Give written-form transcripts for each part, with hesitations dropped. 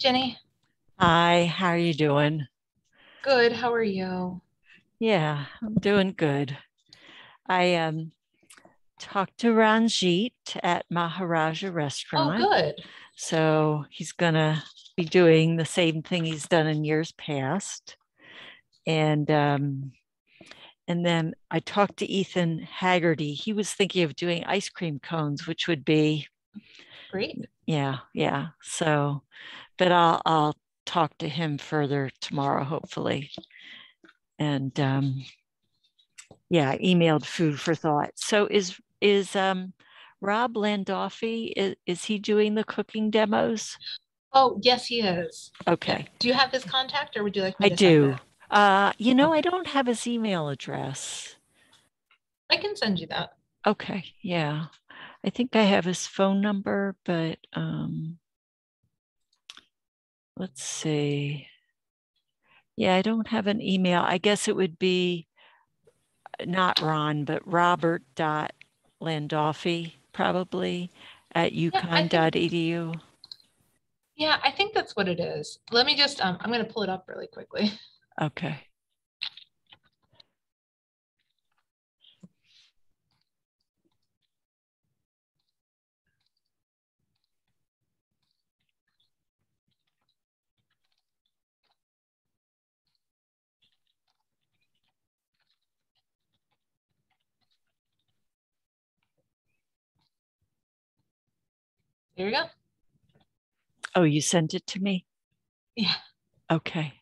Jenny. Hi, how are you doing? Good. How are you? Yeah, I'm doing good. I talked to Ranjit at Maharaja Oh, Restaurant. good. So he's gonna be doing the same thing he's done in years past. And and then I talked to Ethan Haggerty. He was thinking of doing ice cream cones, which would be, Great. yeah. So, but I'll talk to him further tomorrow, hopefully. And yeah, I emailed food for thought. So is Rob Landolfi, is he doing the cooking demos? Oh, yes, he is. Yeah. Okay, Do you have his contact or would you like me I to send do. it? I Okay. don't have his email address. I can send you that. Okay, yeah. I think I have his phone number, but let's see. Yeah, I don't have an email. I guess it would be not Ron, but Robert dot Landolfi probably at Yeah, I think UConn.edu. yeah, I think that's what it is. Let me just I'm gonna pull it up really quickly. Okay. There you go. Oh, you sent it to me? Yeah. Okay.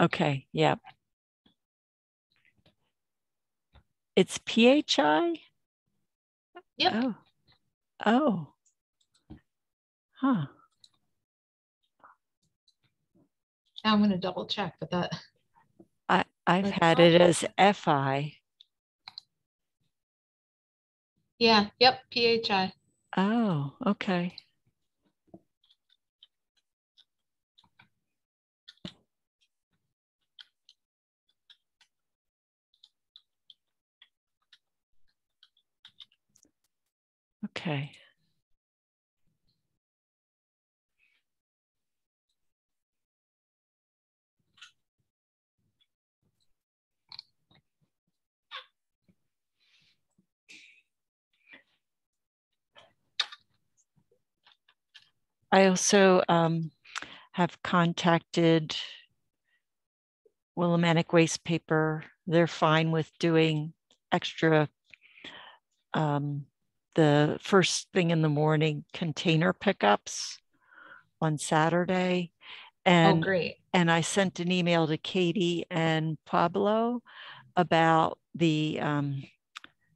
Okay. Yeah. It's PHI? Yep. Oh. Oh. Huh. Now I'm gonna double check, but I've that had sounds it right. as FI. Yeah, yep, PHI. Oh, okay. Okay. I also have contacted Willimantic Waste Paper. They're fine with doing extra um, the first thing in the morning container pickups on Saturday. Oh, And great. and I sent an email to Katie and Pablo about the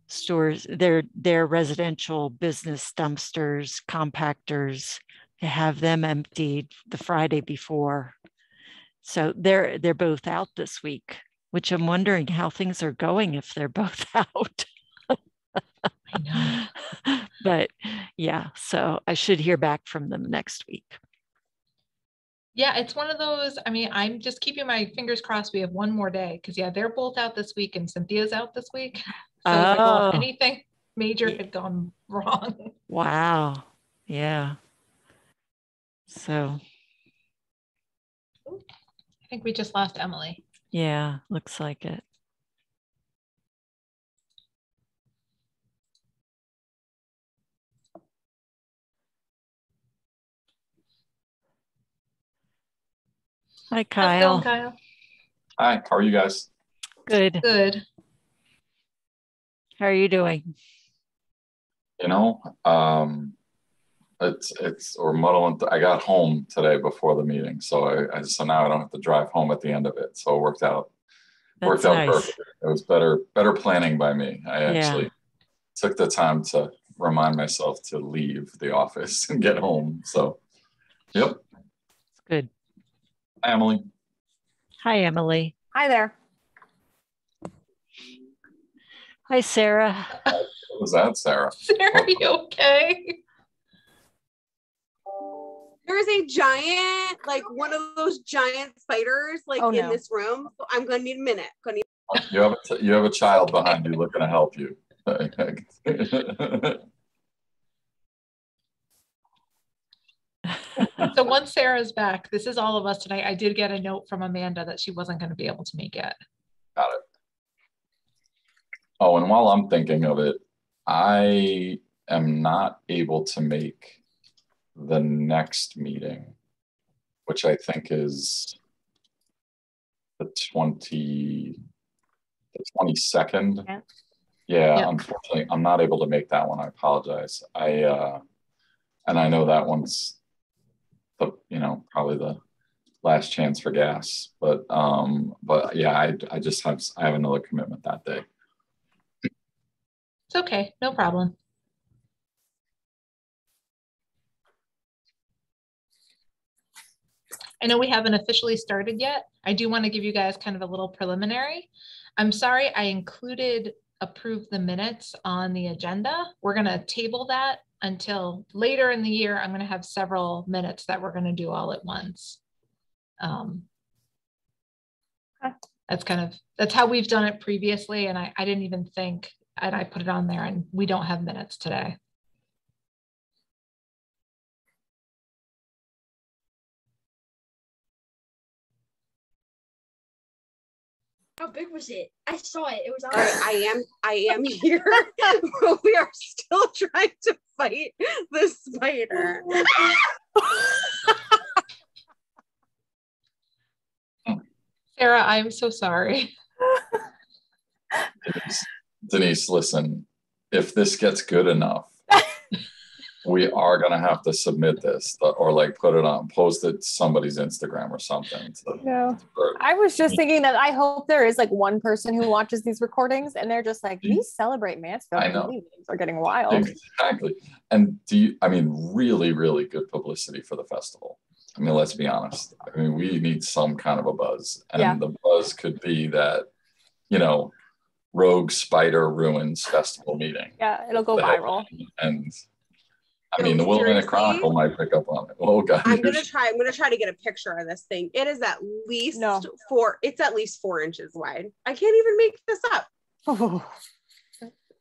stores, their residential business dumpsters, compactors, to have them emptied the Friday before. So they're both out this week, which I'm wondering how things are going if they're both out. I know. But yeah, so I should hear back from them next week. Yeah, it's one of those. I mean, I'm just keeping my fingers crossed we have one more day because, yeah, they're both out this week and Cynthia's out this week. So I was like, well, if Oh, anything major yeah. had gone wrong. Wow. Yeah. So I think we just lost Emily. yeah, looks like it. Hi, How's it going, Kyle. Kyle? Hi, how are you guys? Good. Good. How are you doing? You know, it's or muddling. I got home today before the meeting, so so now I don't have to drive home at the end of it. So it worked That's out nice. perfect. It was better planning by me. I Yeah, actually took the time to remind myself to leave the office and get home. So, yep, it's good. Emily. Hi, Emily. Hi there. Hi, Sarah. What was that, Sarah? Sarah, are What? you okay? There's a giant, like one of those giant spiders, like in this room. So I'm gonna need a minute. You have a child behind you looking to help you. So once Sarah's back, this is all of us tonight. I did get a note from Amanda that she wasn't going to be able to make it. Got it. Oh, and while I'm thinking of it, I am not able to make the next meeting, which I think is the 22nd. Yeah, yep. Unfortunately, I'm not able to make that one. I apologize. And I know that one's the, probably the last chance for gas, but yeah, I have another commitment that day. It's okay, no problem. I know we haven't officially started yet. I do want to give you guys kind of a little preliminary. I'm sorry I included approve the minutes on the agenda. We're going to table that until later in the year. I'm going to have several minutes that we're going to do all at once. That's how we've done it previously. And I didn't even think, and I put it on there, and we don't have minutes today. How big was it? I saw it. It was on. I am here. We are still trying to fight the spider. Sarah, I'm so sorry. Denise, listen, if this gets good enough, we are going to have to submit this or like put it on, post it to somebody's Instagram or something. No, I was just thinking that I hope there is like one person who watches these recordings and they're just like, we celebrate Mansfield. I know. These are getting wild. Exactly. And really, really good publicity for the festival. I mean, let's be honest. I mean, we need some kind of a buzz. And the buzz could be that, Rogue Spider Ruins Festival meeting. Yeah, it'll go viral. And I mean, the Willamette Chronicle might pick up on it. Oh God! I'm gonna try to get a picture of this thing. It is at least 4 inches wide. I can't even make this up. Well,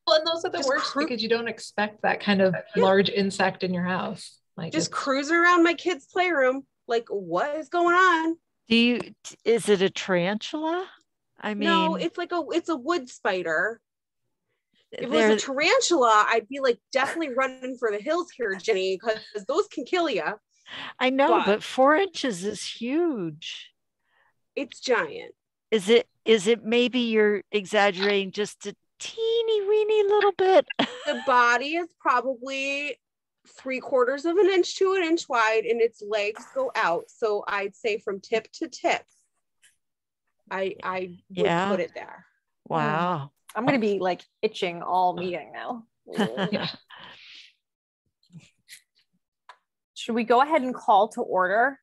and those are the worst because you don't expect that kind of large insect in your house. Like just cruising around my kids' playroom. Like, what is going on? Is it a tarantula? I mean, no, it's a wood spider. If it was a tarantula, I'd be like definitely running for the hills here, Jenny, because those can kill you. I know, but 4 inches is huge. It's giant. Is it maybe you're exaggerating just a teeny weeny little bit? The body is probably 3/4 of an inch to an inch wide, and its legs go out. So I'd say from tip to tip, I would put it there. Wow. I'm going to be like itching all meeting now. Yeah. Should we go ahead and call to order?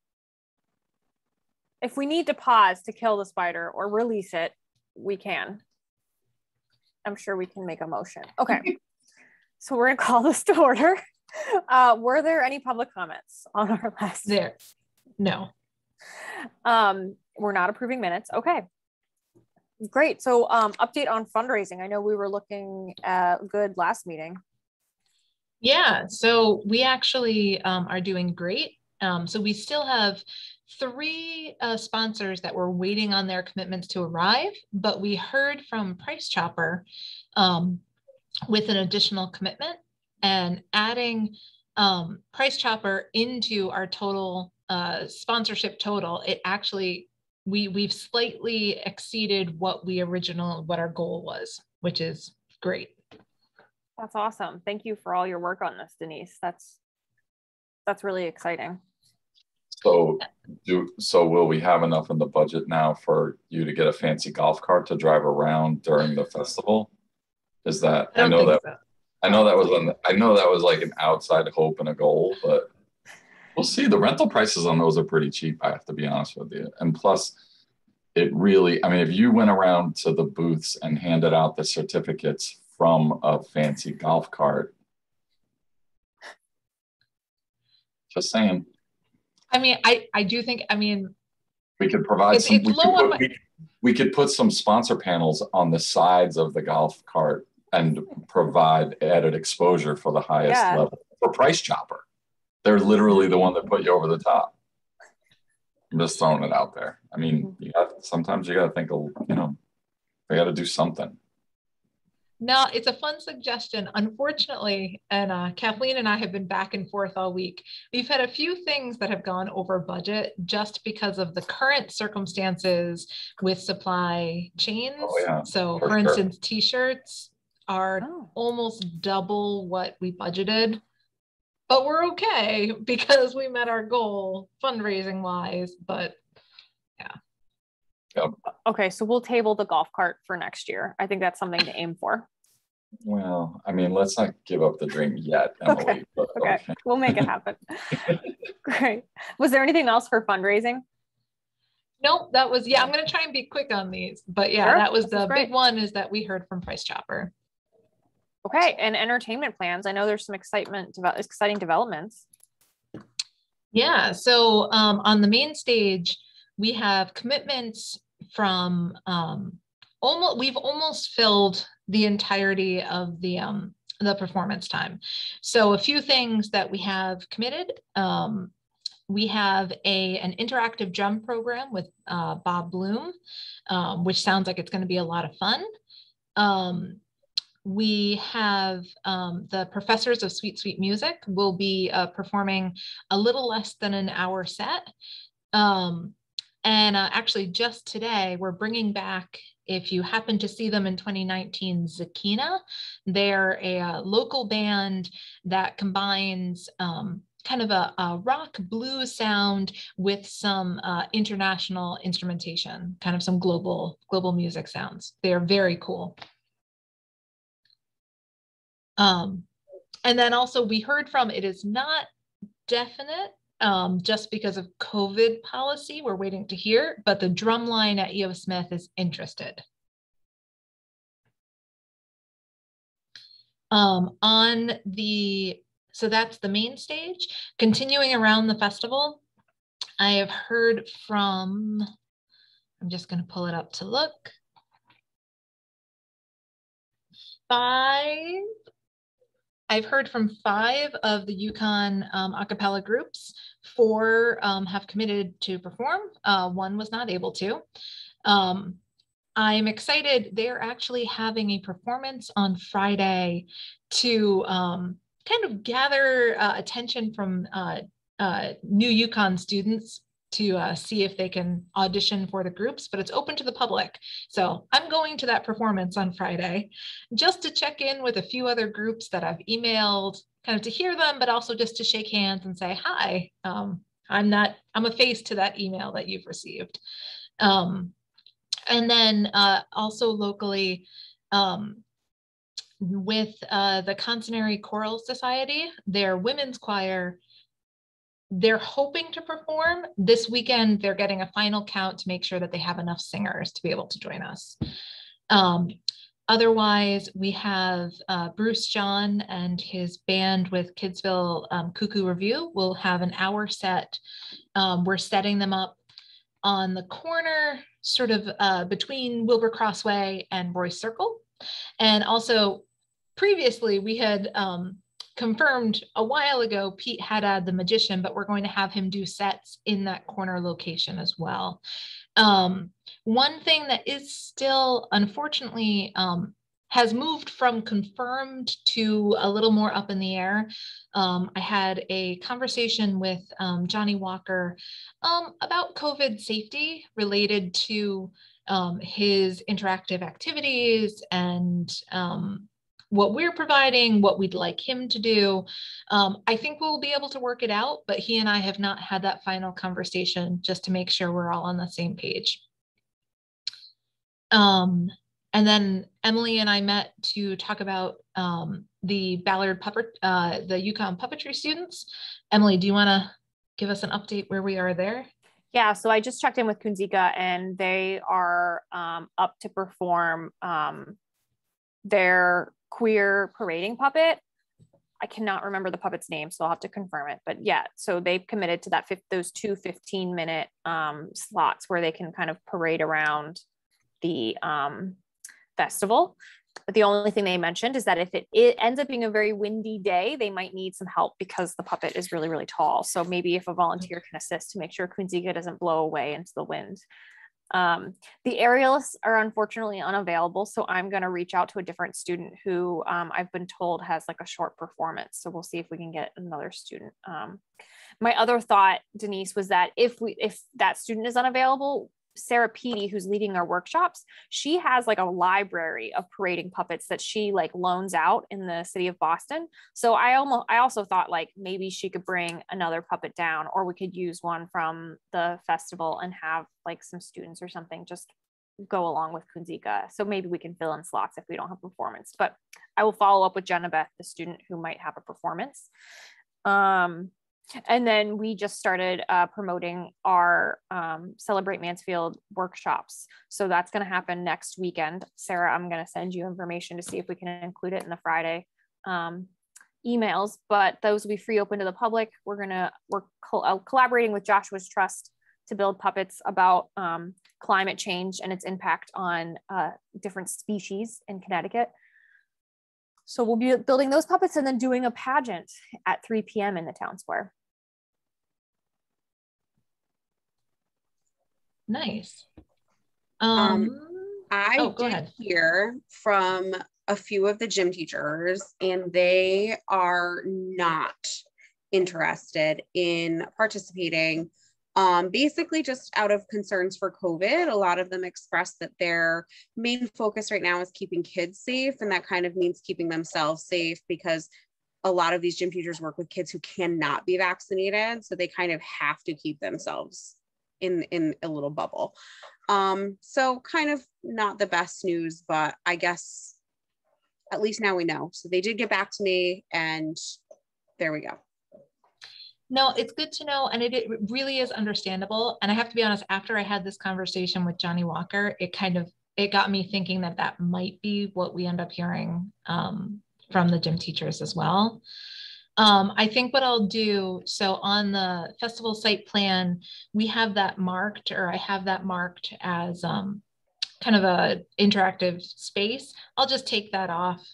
If we need to pause to kill the spider or release it, we can. I'm sure we can make a motion. Okay. So we're going to call this to order. Were there any public comments on our last? There. No. We're not approving minutes. Okay. Great. So update on fundraising. I know we were looking at good last meeting. Yeah, so we actually are doing great. So we still have 3 sponsors that were waiting on their commitments to arrive, but we heard from Price Chopper with an additional commitment, and adding Price Chopper into our total sponsorship total. It actually we've slightly exceeded what our goal was, which is great. That's awesome. Thank you for all your work on this, Denise. That's really exciting. So will we have enough in the budget now for you to get a fancy golf cart to drive around during the festival? Is that I know that was like an outside hope and a goal, but we'll see. The rental prices on those are pretty cheap, I have to be honest with you. And plus, it really, if you went around to the booths and handed out the certificates from a fancy golf cart, just saying. I do think, we could provide we could put some sponsor panels on the sides of the golf cart and provide added exposure for the highest level for Price Chopper. They're literally the one that put you over the top. I'm just throwing it out there. I mean, sometimes you got to think, you know, they got to do something. No, it's a fun suggestion. Unfortunately, and Kathleen and I have been back and forth all week. We've had a few things that have gone over budget just because of the current circumstances with supply chains. Oh, yeah, so for instance, t-shirts are almost double what we budgeted, but we're okay because we met our goal fundraising wise, but yeah. Yep. Okay, so we'll table the golf cart for next year. I think that's something to aim for. Well, I mean, let's not give up the dream yet, Emily. Okay. But, okay, we'll make it happen. Great. Was there anything else for fundraising? Nope, that was, yeah, I'm going to try and be quick on these, but yeah, that was the big one, is that we heard from Price Chopper. Okay, and entertainment plans. I know there's some exciting developments. Yeah, so on the main stage, we have commitments from we've almost filled the entirety of the performance time. So a few things that we have committed. We have an interactive drum program with Bob Bloom, which sounds like it's going to be a lot of fun. We have the Professors of Sweet Sweet Music will be performing a little less than an hour set. And actually just today, we're bringing back, if you happen to see them in 2019, Zakina. They're a local band that combines kind of a rock blues sound with some international instrumentation, kind of some global music sounds. They're very cool. And then also we heard from, it is not definite, just because of COVID policy, we're waiting to hear, but the drumline at E.O. Smith is interested. So that's the main stage. Continuing around the festival, I have heard from, I'm just going to pull it up to look, 5. I've heard from 5 of the Yukon a cappella groups. 4 have committed to perform. 1 was not able to. I'm excited. They're actually having a performance on Friday to kind of gather attention from new Yukon students to see if they can audition for the groups, but it's open to the public. So I'm going to that performance on Friday just to check in with a few other groups that I've emailed, kind of to hear them, but also just to shake hands and say, hi, I'm a face to that email that you've received. And then also locally, with the Contenary Choral Society, their women's choir, they're hoping to perform this weekend. They're getting a final count to make sure that they have enough singers to be able to join us. Otherwise, we have Bruce John and his band with Kidsville Cuckoo Review will have an hour set. We're setting them up on the corner, sort of between Wilbur Crossway and Royce Circle. And also previously we had confirmed a while ago, Pete Haddad, the magician, but we're going to have him do sets in that corner location as well. One thing that is still, unfortunately, has moved from confirmed to a little more up in the air. I had a conversation with Johnny Walker about COVID safety related to his interactive activities and what we're providing, what we'd like him to do. I think we'll be able to work it out, but he and I have not had that final conversation just to make sure we're all on the same page. And then Emily and I met to talk about the Ballard the Yukon puppetry students. Emily, do you want to give us an update where we are there? Yeah, so I just checked in with Kunzika and they are up to perform their queer parading puppet. I cannot remember the puppet's name, so I'll have to confirm it. But yeah, so they've committed to that those 2 15-minute slots where they can kind of parade around the festival. But the only thing they mentioned is that if it ends up being a very windy day, they might need some help because the puppet is really, really tall. So maybe if a volunteer can assist to make sure Kunzika doesn't blow away into the wind. The aerialists are unfortunately unavailable. So I'm going to reach out to a different student who I've been told has like a short performance. So we'll see if we can get another student. My other thought, Denise, was that if that student is unavailable, Sarah Petey, who's leading our workshops, she has like a library of parading puppets that she like loans out in the city of Boston. So I also thought like maybe she could bring another puppet down, or we could use one from the festival and have like some students or something just go along with Kunzika. So maybe we can fill in slots if we don't have performance, but I will follow up with Jenna Beth, the student who might have a performance. And then we just started promoting our Celebrate Mansfield workshops. So that's going to happen next weekend. Sarah, I'm going to send you information to see if we can include it in the Friday emails, but those will be free open to the public. We're collaborating with Joshua's Trust to build puppets about climate change and its impact on different species in Connecticut. So we'll be building those puppets and then doing a pageant at 3 p.m. in the town square. Nice. I go did ahead. hear from a few of the gym teachers, and they are not interested in participating. Basically just out of concerns for COVID. A lot of them expressed that their main focus right now is keeping kids safe, and that kind of means keeping themselves safe because a lot of these gym teachers work with kids who cannot be vaccinated, so they kind of have to keep themselves in a little bubble. So kind of not the best news, but I guess at least now we know. So they did get back to me, and there we go. No, it's good to know. And it really is understandable. And I have to be honest, after I had this conversation with Johnny Walker, it got me thinking that might be what we end up hearing from the gym teachers as well. I think what I'll do, so on the festival site plan, we have that marked, or I have that marked as kind of a interactive space. I'll just take that off.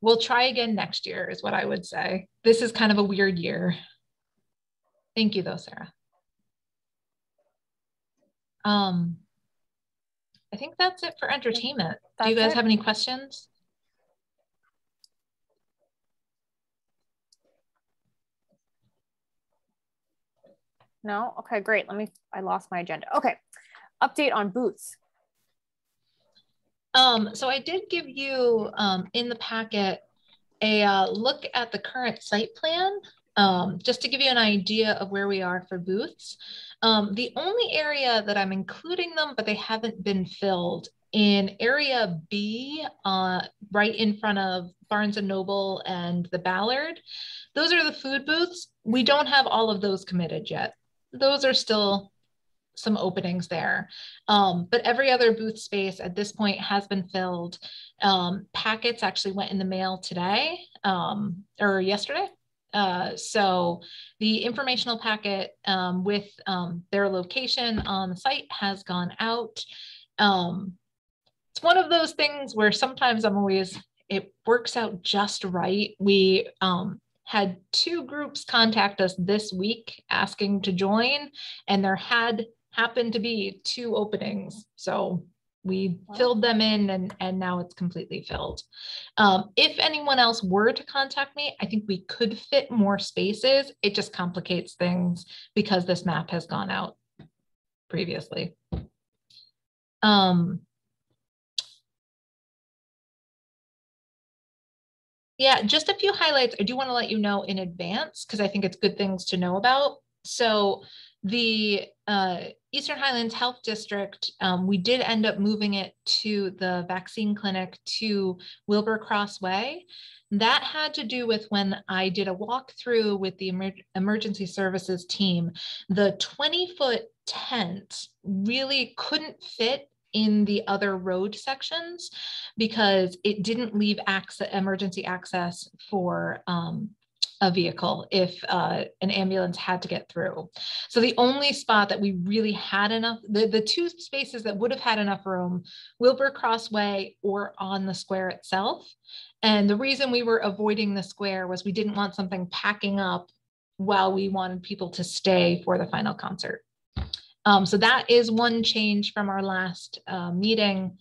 We'll try again next year is what I would say. This is kind of a weird year. Thank you though, Sarah. I think that's it for entertainment. Do you guys have any questions? No? Okay, great. I lost my agenda. Okay, update on booths. So I did give you in the packet a look at the current site plan, just to give you an idea of where we are for booths. The only area that I'm including them, but they haven't been filled, in area B, right in front of Barnes and Noble and the Ballard, those are the food booths. We don't have all of those committed yet. Those are still some openings there. But every other booth space at this point has been filled. Packets actually went in the mail today or yesterday. So the informational packet with their location on the site has gone out. It's one of those things where sometimes it works out just right. We had 2 groups contact us this week asking to join, and there happened to be 2 openings. So we filled them in, and now it's completely filled. If anyone else were to contact me, I think we could fit more spaces. It just complicates things because this map has gone out previously. Yeah, just a few highlights I do want to let you know in advance because I think it's good things to know about. So the Eastern Highlands Health District, we did end up moving it to the vaccine clinic to Wilbur Cross Way. That had to do with when I did a walkthrough with the emergency services team. The 20-foot tent really couldn't fit in the other road sections because it didn't leave emergency access for a vehicle if an ambulance had to get through. So the only spot that we really had enough, the two spaces that would have had enough room, Wilbur Crossway or on the square itself. And the reason we were avoiding the square was we didn't want something packing up while we wanted people to stay for the final concert. So that is one change from our last meeting.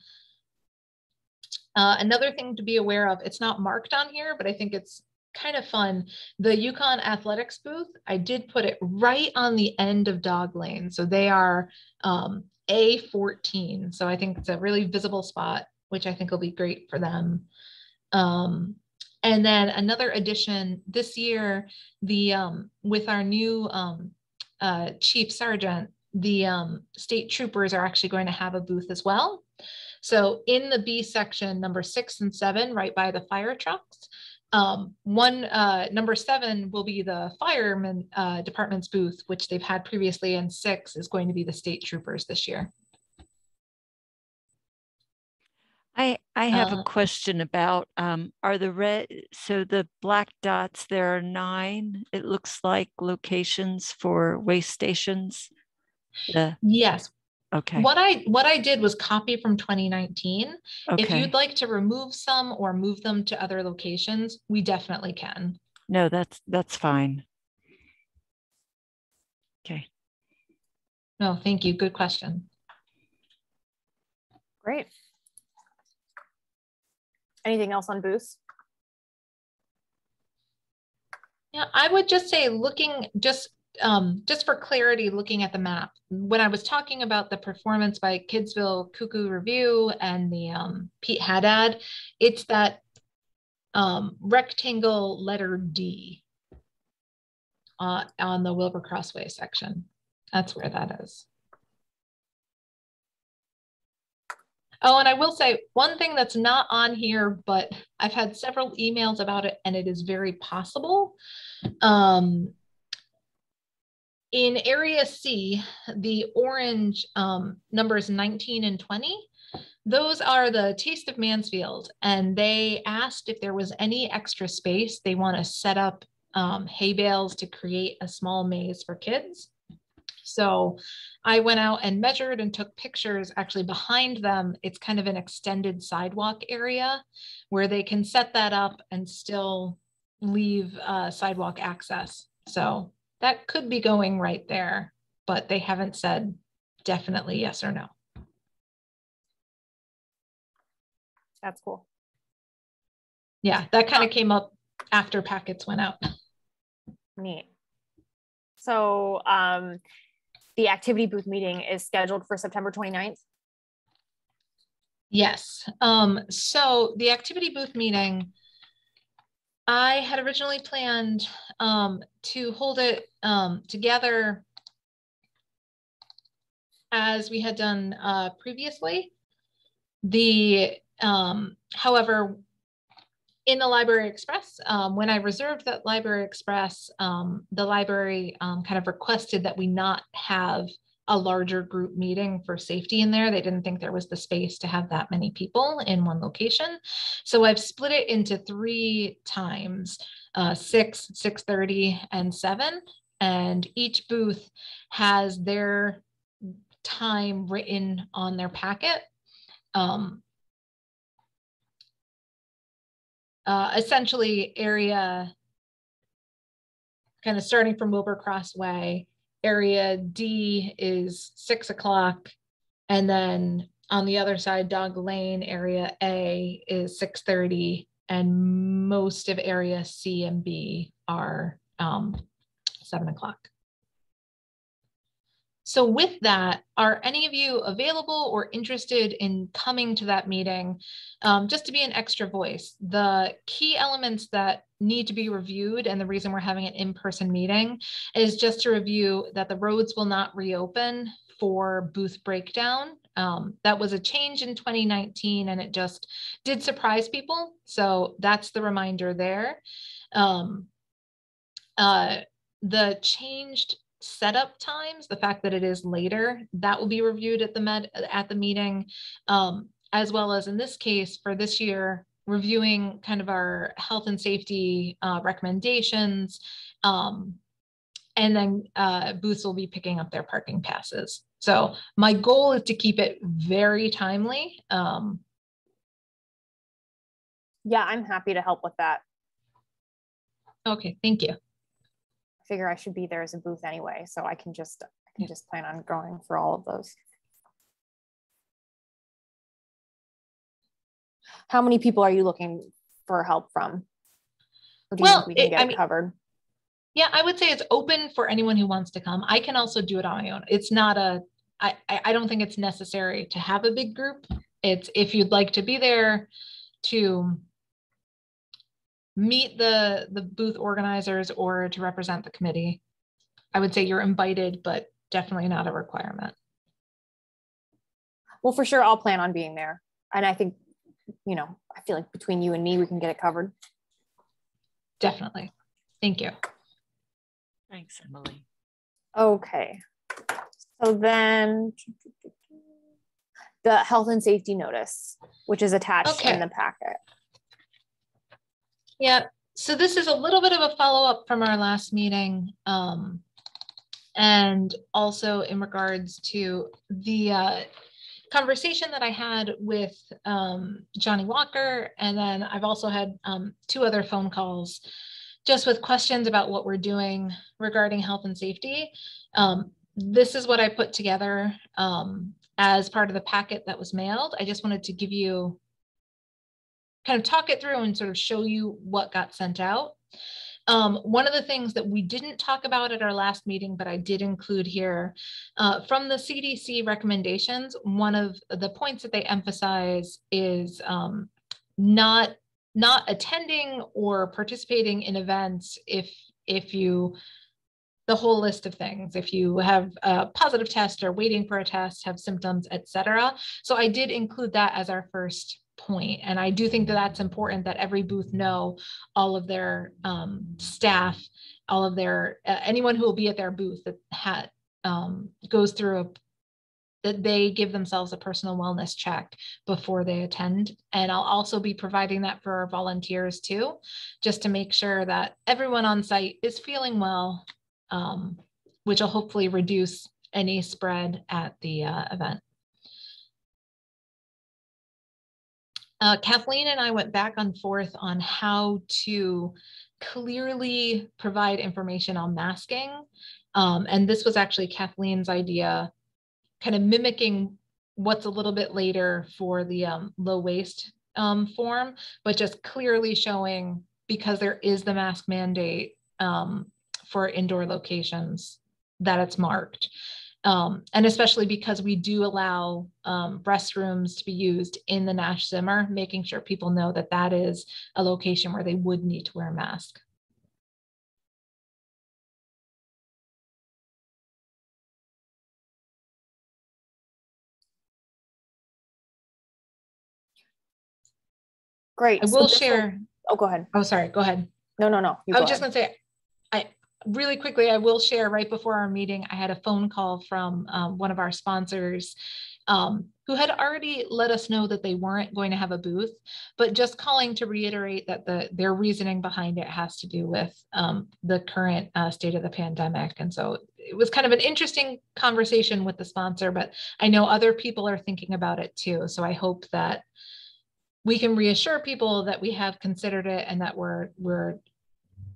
Another thing to be aware of, it's not marked on here, but I think it's kind of fun. The Yukon Athletics booth, I did put it right on the end of Dog Lane. So they are A14. So I think it's a really visible spot, which I think will be great for them. And then another addition this year, with our new chief sergeant, the state troopers are actually going to have a booth as well. So in the B section, number 6 and 7, right by the fire trucks, number 7 will be the fireman department's booth, which they've had previously, and 6 is going to be the state troopers this year. I have a question about, are the black dots, there are 9, it looks like, locations for waste stations? Yes. Okay. What I did was copy from 2019. Okay. If you'd like to remove some or move them to other locations, we definitely can. No, that's fine. Okay. No, thank you. Good question. Great. Anything else on booths? Yeah, I would just say just for clarity, looking at the map, when I was talking about the performance by Kidsville Cuckoo Review and the Pete Haddad, it's that rectangle letter D on the Wilbur Crossway section. That's where that is. Oh, and I will say one thing that's not on here, but I've had several emails about it, and it is very possible. In Area C, the orange numbers 19 and 20, those are the Taste of Mansfield, and they asked if there was any extra space. They want to set up hay bales to create a small maze for kids. So I went out and measured and took pictures. Actually behind them, it's kind of an extended sidewalk area where they can set that up and still leave sidewalk access. So that could be going right there, but they haven't said definitely yes or no. That's cool. Yeah, that kind of came up after packets went out. Neat. So the activity booth meeting is scheduled for September 29th. Yes. So the activity booth meeting, I had originally planned to hold it together as we had done previously. However, in the Library Express, when I reserved that Library Express, the library kind of requested that we not have a larger group meeting for safety in there. They didn't think there was the space to have that many people in one location. So I've split it into 3 times, 6, 6:30, and 7. And each booth has their time written on their packet. Essentially area, kind of starting from Wilbur Crossway, area D is 6 o'clock. And then on the other side, Dog Lane, area A is 6:30. And most of area C and B are 7 o'clock. So with that, are any of you available or interested in coming to that meeting? Just to be an extra voice. The key elements that need to be reviewed, and the reason we're having an in-person meeting, is just to review that the roads will not reopen for booth breakdown. That was a change in 2019, and it just did surprise people. So that's the reminder there. The changed setup times, the fact that it is later, that will be reviewed at the meeting, as well as in this case for this year, reviewing kind of our health and safety recommendations. And then booths will be picking up their parking passes. So my goal is to keep it very timely. Yeah, I'm happy to help with that. Okay, thank you. I figure I should be there as a booth anyway, so I can just plan on going for all of those. How many people are you looking for help from? Or do you think we can get it covered? Yeah, I would say it's open for anyone who wants to come. I can also do it on my own. It's not I don't think it's necessary to have a big group. It's if you'd like to be there to meet the booth organizers or to represent the committee, I would say you're invited, but definitely not a requirement. Well, for sure, I'll plan on being there. And I think, you know, I feel like between you and me, we can get it covered. Definitely. Thank you. Thanks, Emily. Okay. So then the health and safety notice, which is attached in the packet. Yeah, so this is a little bit of a follow-up from our last meeting, and also in regards to the conversation that I had with Johnny Walker, and then I've also had 2 other phone calls just with questions about what we're doing regarding health and safety. This is what I put together as part of the packet that was mailed. I just wanted to give you, kind of talk it through and sort of show you what got sent out. One of the things that we didn't talk about at our last meeting, but I did include here, from the CDC recommendations, one of the points that they emphasize is not attending or participating in events if you, the whole list of things, if you have a positive test or waiting for a test, have symptoms, etc. So I did include that as our first point. And I do think that that's important, that every booth know, all of their staff, all of their, anyone who will be at their booth that goes through that they give themselves a personal wellness check before they attend. And I'll also be providing that for our volunteers too, just to make sure that everyone on site is feeling well, which will hopefully reduce any spread at the event. Kathleen and I went back and forth on how to clearly provide information on masking. And this was actually Kathleen's idea, kind of mimicking what's a little bit later for the low waste form, but just clearly showing, because there is the mask mandate for indoor locations, that it's marked. And especially because we do allow restrooms to be used in the Nash Zimmer, making sure people know that that is a location where they would need to wear a mask. Great. I will share. Oh, go ahead. Oh, sorry. Go ahead. No. I was just going to say, really quickly, I will share right before our meeting, I had a phone call from one of our sponsors who had already let us know that they weren't going to have a booth, but just calling to reiterate that their reasoning behind it has to do with the current state of the pandemic. And so it was kind of an interesting conversation with the sponsor, but I know other people are thinking about it too. So I hope that we can reassure people that we have considered it and that we're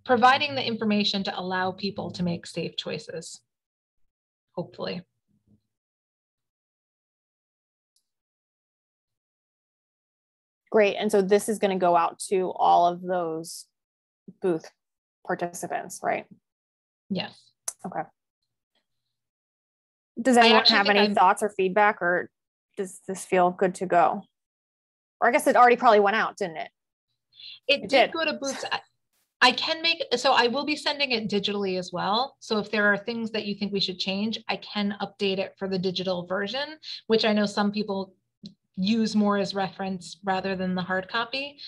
providing the information to allow people to make safe choices, hopefully. Great. And so this is going to go out to all of those booth participants, right? Yes. Okay. Does anyone have any thoughts or feedback, or does this feel good to go? Or I guess it already probably went out, didn't it? It did go to booths. I can make, so I will be sending it digitally as well. So if there are things that you think we should change, I can update it for the digital version, which I know some people use more as reference rather than the hard copy,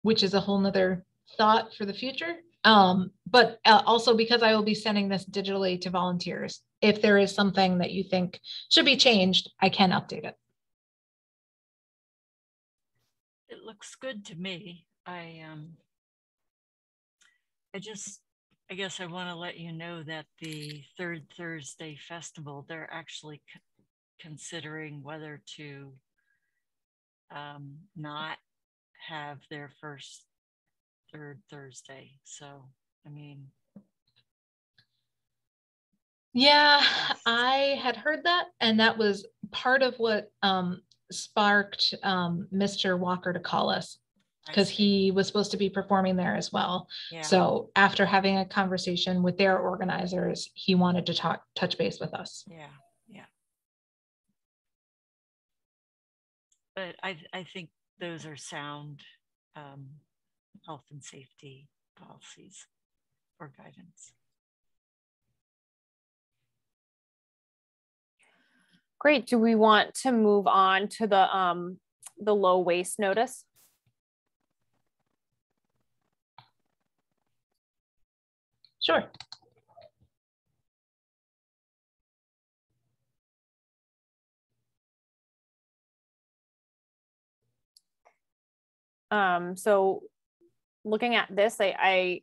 which is a whole nother thought for the future. But also because I will be sending this digitally to volunteers, if there is something that you think should be changed, I can update it. looks good to me. I guess I want to let you know that the Third Thursday Festival, they're actually considering whether to not have their first third Thursday. So, I mean. Yeah, I had heard that, and that was part of what sparked Mr. Walker to call us, because he was supposed to be performing there as well. Yeah. So after having a conversation with their organizers, he wanted to touch base with us. Yeah, yeah. But I think those are sound health and safety policies or guidance. Great. Do we want to move on to the low waste notice? Sure. So looking at this, I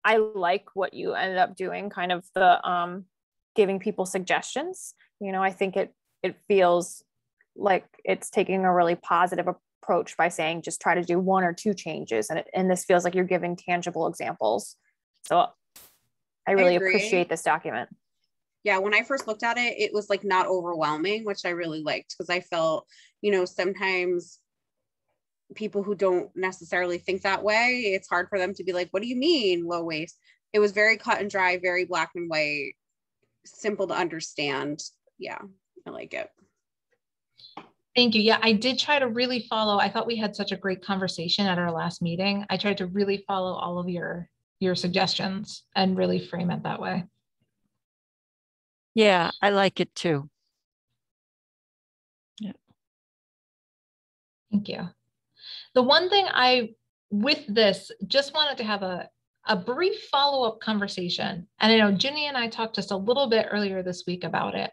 like what you ended up doing, kind of the giving people suggestions. You know, I think it feels like it's taking a really positive approach by saying just try to do 1 or 2 changes, and this feels like you're giving tangible examples. So I really appreciate this document. Yeah, when I first looked at it, it was like not overwhelming, which I really liked, because I felt, you know, sometimes people who don't necessarily think that way, it's hard for them to be like, what do you mean low waste? It was very cut and dry, very black and white, simple to understand. Yeah, I like it. Thank you. Yeah, I did try to really follow. I thought we had such a great conversation at our last meeting. I tried to really follow all of your suggestions and really frame it that way. Yeah, I like it too. Yeah. Thank you. The one thing with this, just wanted to have a brief follow-up conversation. And I know Ginny and I talked just a little bit earlier this week about it.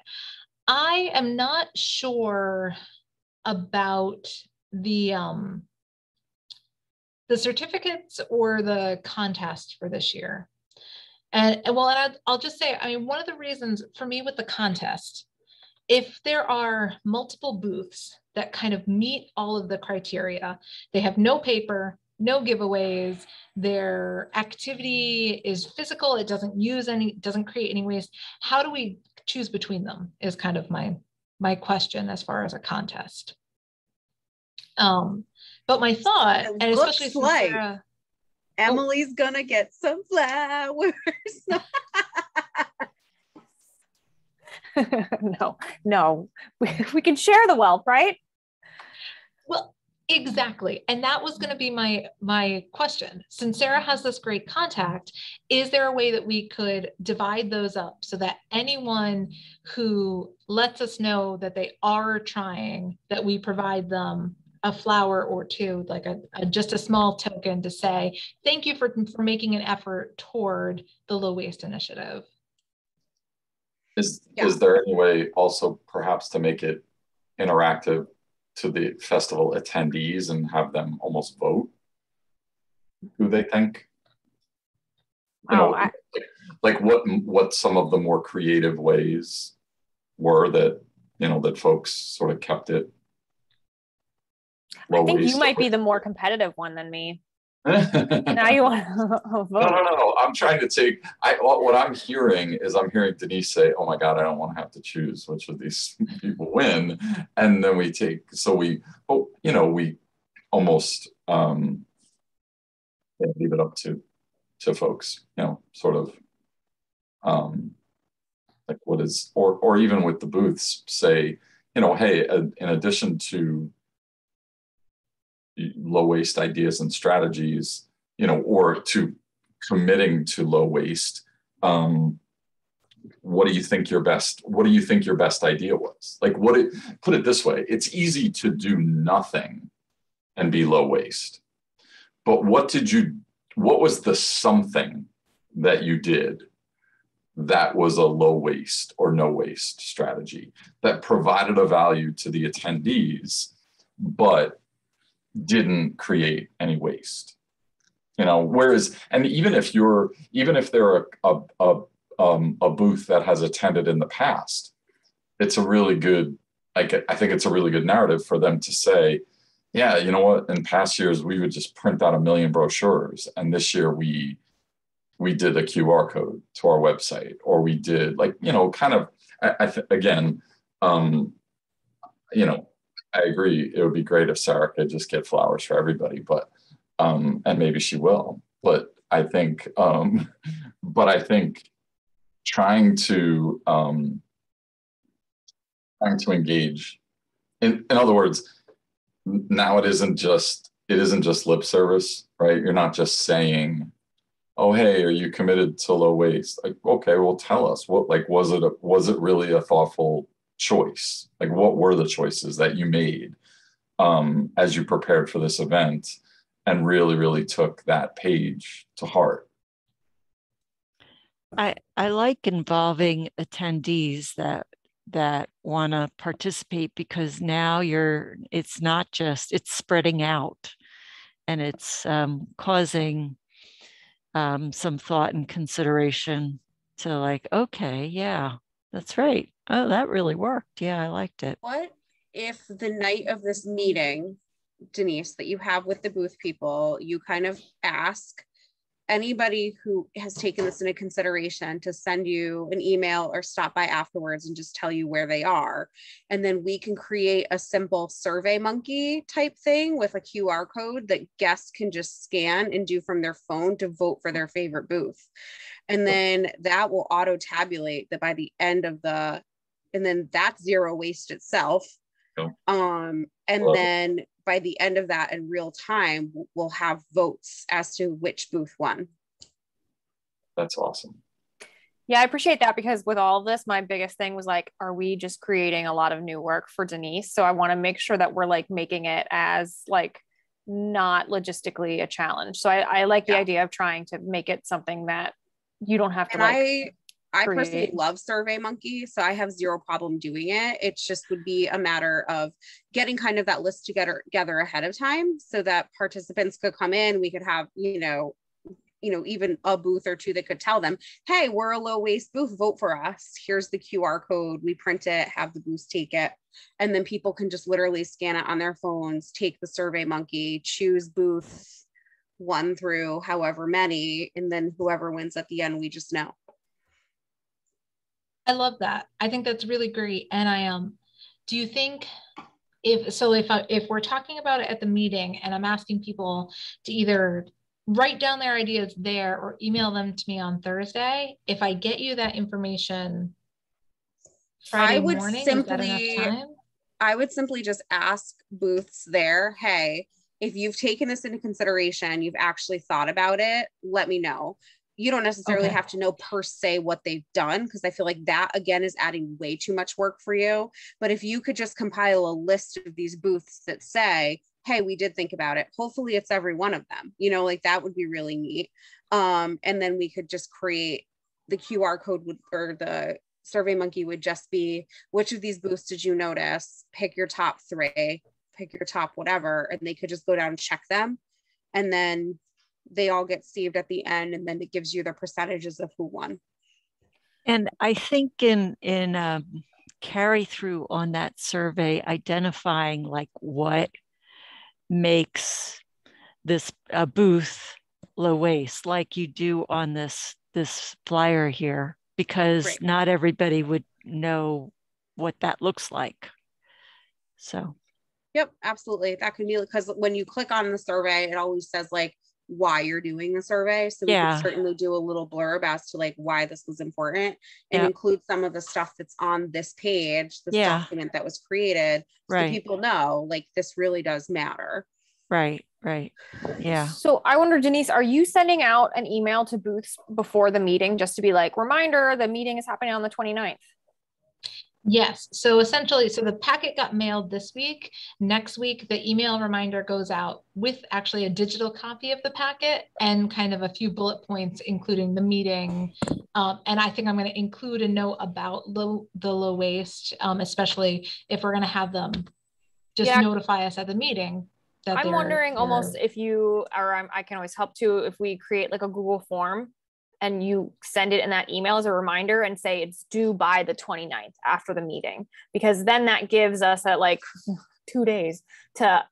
I am not sure about the certificates or the contest for this year. And I'll just say, I mean, one of the reasons for me with the contest, if there are multiple booths that kind of meet all of the criteria, they have no paper, no giveaways, their activity is physical, it doesn't create any waste. How do we choose between them is kind of my question as far as a contest. But my thought, and especially since like Emily's gonna get some flowers. No, we can share the wealth, right? Well, exactly. And that was going to be my question. Since Sarah has this great contact, is there a way that we could divide those up so that anyone who lets us know that they are trying, that we provide them a flower or 2, like just a small token to say, thank you for making an effort toward the low waste initiative? Is there any way also perhaps to make it interactive to the festival attendees and have them almost vote who they think? You know, like what some of the more creative ways were that, you know, that folks sort of kept it. I think you might be the more competitive one than me. Now you want to vote. No. I'm trying to take, what I'm hearing Denise say, oh my God, I don't want to have to choose which of these people win. And then we almost leave it up to folks, you know, sort of like what is, or even with the booths say, you know, hey, in addition to low waste ideas and strategies, you know, or to committing to low waste, what do you think your best idea was? Like, put it this way, it's easy to do nothing and be low waste, but what was the something that you did that was a low waste or no waste strategy that provided a value to the attendees, but didn't create any waste. You know, whereas, and even if they're a booth that has attended in the past, it's a really good, like, I think it's a really good narrative for them to say, yeah, you know what, in past years, we would just print out 1 million brochures. And this year we did a QR code to our website, or we did, like, you know, kind of, again, you know, I agree. It would be great if Sarah could just get flowers for everybody, but, and maybe she will, but I think trying to engage, in other words, now it isn't just lip service, right? You're not just saying, oh, hey, are you committed to low waste? Like, okay, well, tell us what, like, was it really a thoughtful choice? Like, what were the choices that you made as you prepared for this event and really, really took that page to heart? I like involving attendees that want to participate, because now it's spreading out, and it's causing some thought and consideration to, like, okay, yeah, that's right. Oh, that really worked. Yeah, I liked it. What if the night of this meeting, Denise, that you have with the booth people, you kind of ask anybody who has taken this into consideration to send you an email or stop by afterwards and just tell you where they are. And then we can create a simple Survey Monkey type thing with a QR code that guests can just scan and do from their phone to vote for their favorite booth. And then that will auto tabulate that by the end of and then that's zero waste itself. And then by the end of that, in real time, we'll have votes as to which booth won. That's awesome. Yeah, I appreciate that, because with all of this, my biggest thing was like, are we just creating a lot of new work for Denise? So I want to make sure that we're like making it as like not logistically a challenge. So I like the idea of trying to make it something that you don't have to I personally love Survey Monkey, so I have zero problem doing it. It just would be a matter of getting kind of that list together ahead of time so that participants could come in. We could have, you know, even a booth or two that could tell them, hey, we're a low waste booth, vote for us. Here's the QR code. We print it, have the booth take it. And then people can just literally scan it on their phones, take the Survey Monkey, choose booth 1 through however many, and then whoever wins at the end, we just know. I love that. I think that's really great. And do you think if we're talking about it at the meeting and I'm asking people to either write down their ideas there or email them to me on Thursday, if I get you that information Friday morning, is that enough time? I would simply just ask booths there, hey, if you've taken this into consideration, you've actually thought about it, let me know. You don't necessarily have to know per se what they've done, because I feel like that again is adding way too much work for you. But if you could just compile a list of these booths that say, hey, we did think about it, hopefully it's every one of them, you know, like that would be really neat. And then we could just create the QR code or the Survey Monkey would just be, which of these booths did you notice? Pick your top 3, pick your top whatever, and they could just go down and check them. And then they all get saved at the end, and then it gives you the percentages of who won. And I think in carry through on that survey, identifying like what makes this a booth low waste, like you do on this flyer here, because not everybody would know what that looks like. So yep, absolutely. That can be, because when you click on the survey, it always says like why you're doing the survey. So we could certainly do a little blurb as to like why this was important and include some of the stuff that's on this page, this document that was created, so people know like this really does matter. Right. Yeah. So I wonder, Denise, are you sending out an email to booths before the meeting just to be like, reminder, the meeting is happening on the 29th? Yes. So essentially, the packet got mailed this week. Next week, the email reminder goes out with actually a digital copy of the packet and kind of a few bullet points, including the meeting. And I think I'm going to include a note about the low waste, especially if we're going to have them just notify us at the meeting. that I'm wondering almost if you, or I can always help too, if we create like a Google form and you send it in that email as a reminder and say it's due by the 29th after the meeting, because then that gives us at like 2 days to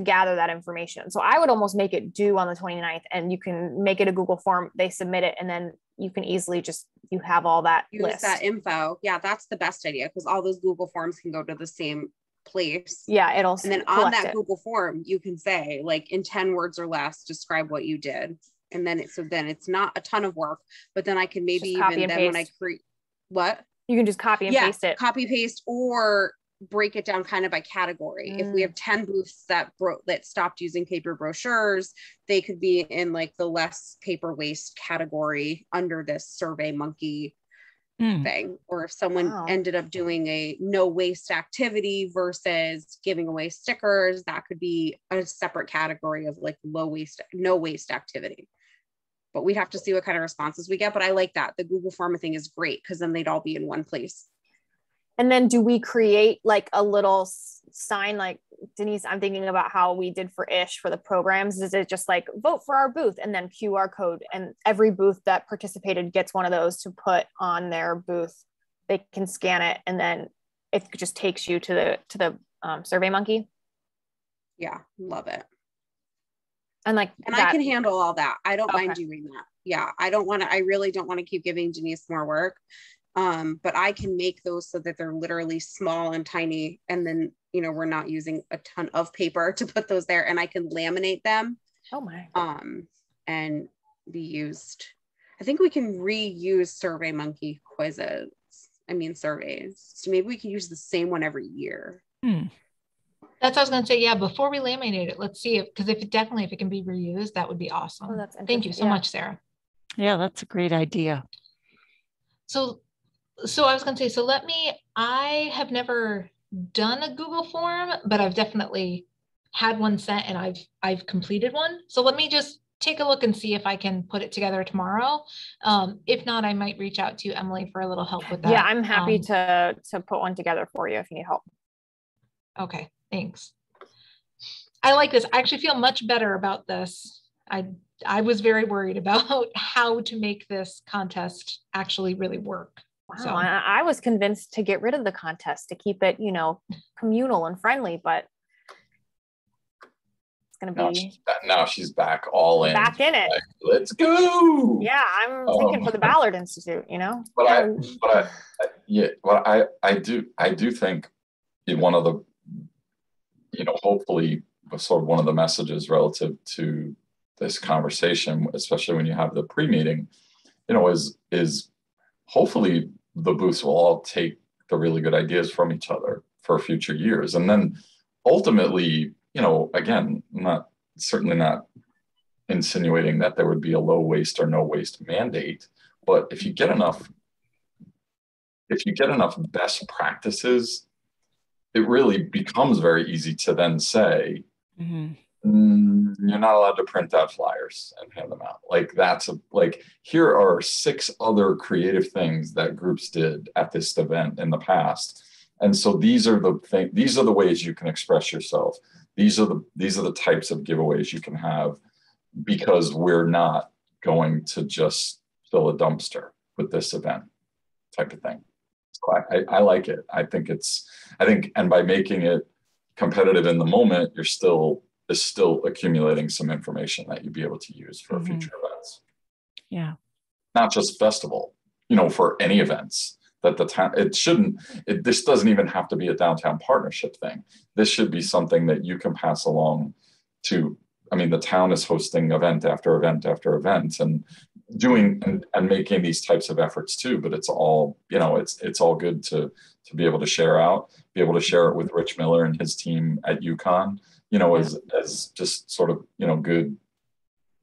gather that information. So I would almost make it due on the 29th, and you can make it a Google form, they submit it, and then you can easily just, you have all that use list. that info. Yeah, that's the best idea, because all those Google forms can go to the same place. Yeah, it'll, and then on that Google form, you can say like in 10 words or less, describe what you did. And then then it's not a ton of work, but then I can maybe even then when I create what you can just copy and paste it, copy paste, or break it down kind of by category. If we have 10 booths that stopped using paper brochures, they could be in like the less paper waste category under this Survey Monkey thing. Or if someone ended up doing a no waste activity versus giving away stickers, that could be a separate category of like no waste activity. But we'd have to see what kind of responses we get. But I like that. The Google form thing is great, because then they'd all be in one place. And then do we create like a little sign, like Denise, I'm thinking about how we did for Ish for the programs. Is it just like vote for our booth and then QR code, and every booth that participated gets one of those to put on their booth? They can scan it, and then it just takes you to the Survey Monkey. Yeah, love it. And like, I can handle all that. I don't mind doing that. Yeah, I really don't want to keep giving Denise more work. But I can make those so that they're literally small and tiny. And then, we're not using a ton of paper to put those there, and I can laminate them. Oh my. And be used. I think we can reuse Survey Monkey quizzes. Surveys. So maybe we can use the same one every year. That's what I was going to say. Yeah, before we laminate it, let's see because if it can be reused, that would be awesome. Oh, that's Thank you so much, Sarah. Yeah, that's a great idea. So I was going to say, I have never done a Google form, but I've definitely had one sent, and I've completed one. So let me just take a look and see if I can put it together tomorrow. If not, I might reach out to Emily for a little help with that. Yeah, I'm happy to put one together for you if you need help. Okay, thanks. I like this. I actually feel much better about this. I was very worried about how to make this contest actually really work. Wow, So I was convinced to get rid of the contest to keep it, communal and friendly, but it's going to be. Now she's back all in. Back in it. Like, let's go. Yeah, I'm thinking for the Ballard Institute, But I do think one of the, hopefully sort of one of the messages relative to this conversation, especially when you have the pre-meeting, is hopefully the booths will all take the really good ideas from each other for future years. And then ultimately, again, certainly not insinuating that there would be a low waste or no waste mandate, but if you get enough best practices, it really becomes very easy to then say, you're not allowed to print out flyers and hand them out. Here are 6 other creative things that groups did at this event in the past. And so these are the ways you can express yourself. These are the types of giveaways you can have, because we're not going to just fill a dumpster with this event type of thing. So I like it. I think, and by making it competitive in the moment, you're still accumulating some information that you'd be able to use for future events. Yeah. Not just festival, for any events that the town, this doesn't even have to be a downtown partnership thing. This should be something that you can pass along to, the town is hosting event after event after event and doing and making these types of efforts too, but it's all, it's all good to be able to share it with Rich Miller and his team at UConn, as just sort of,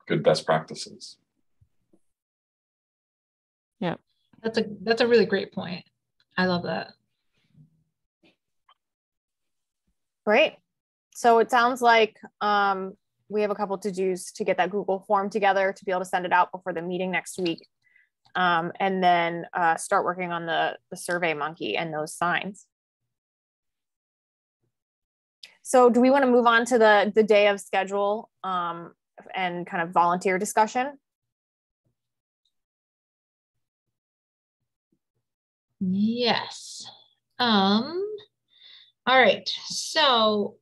good best practices. Yeah. That's a really great point. I love that. Great. So it sounds like we have a couple to-dos to get that Google form together to be able to send it out before the meeting next week. And then start working on the Survey Monkey and those signs. So do we want to move on to the day of schedule and kind of volunteer discussion? Yes. All right. So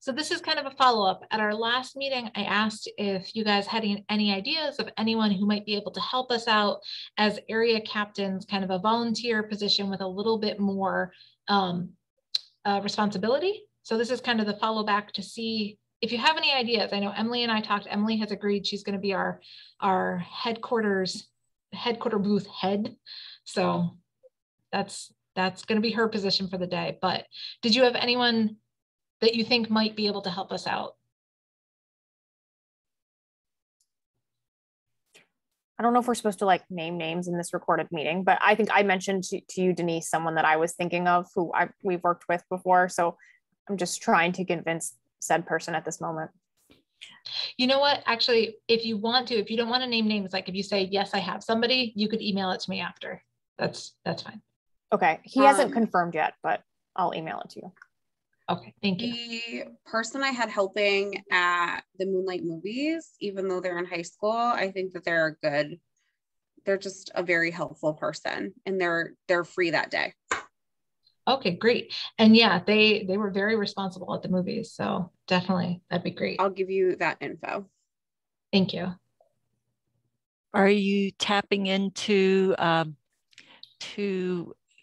so this is kind of a follow-up. At our last meeting, I asked if you guys had any ideas of anyone who might be able to help us out as area captains, kind of a volunteer position with a little bit more responsibility. So this is kind of the follow back to see if you have any ideas. I know Emily and I talked. Emily has agreed she's going to be our headquarter booth head. So that's going to be her position for the day. But did you have anyone that you think might be able to help us out? I don't know if we're supposed to like name names in this recorded meeting, but I think I mentioned to you, Denise, someone that I was thinking of who we've worked with before. So I'm just trying to convince said person at this moment. You know what? Actually, if you want to, if you don't want to name names, like if you say, yes, I have somebody, you could email it to me after. That's fine. Okay. He hasn't confirmed yet, but I'll email it to you. Okay, thank you. The person I had helping at the Moonlight movies, even though they're in high school, I think that they're just a very helpful person, and they're free that day. Okay, great. And yeah, they were very responsible at the movies. So definitely that'd be great. I'll give you that info. Thank you. Are you tapping into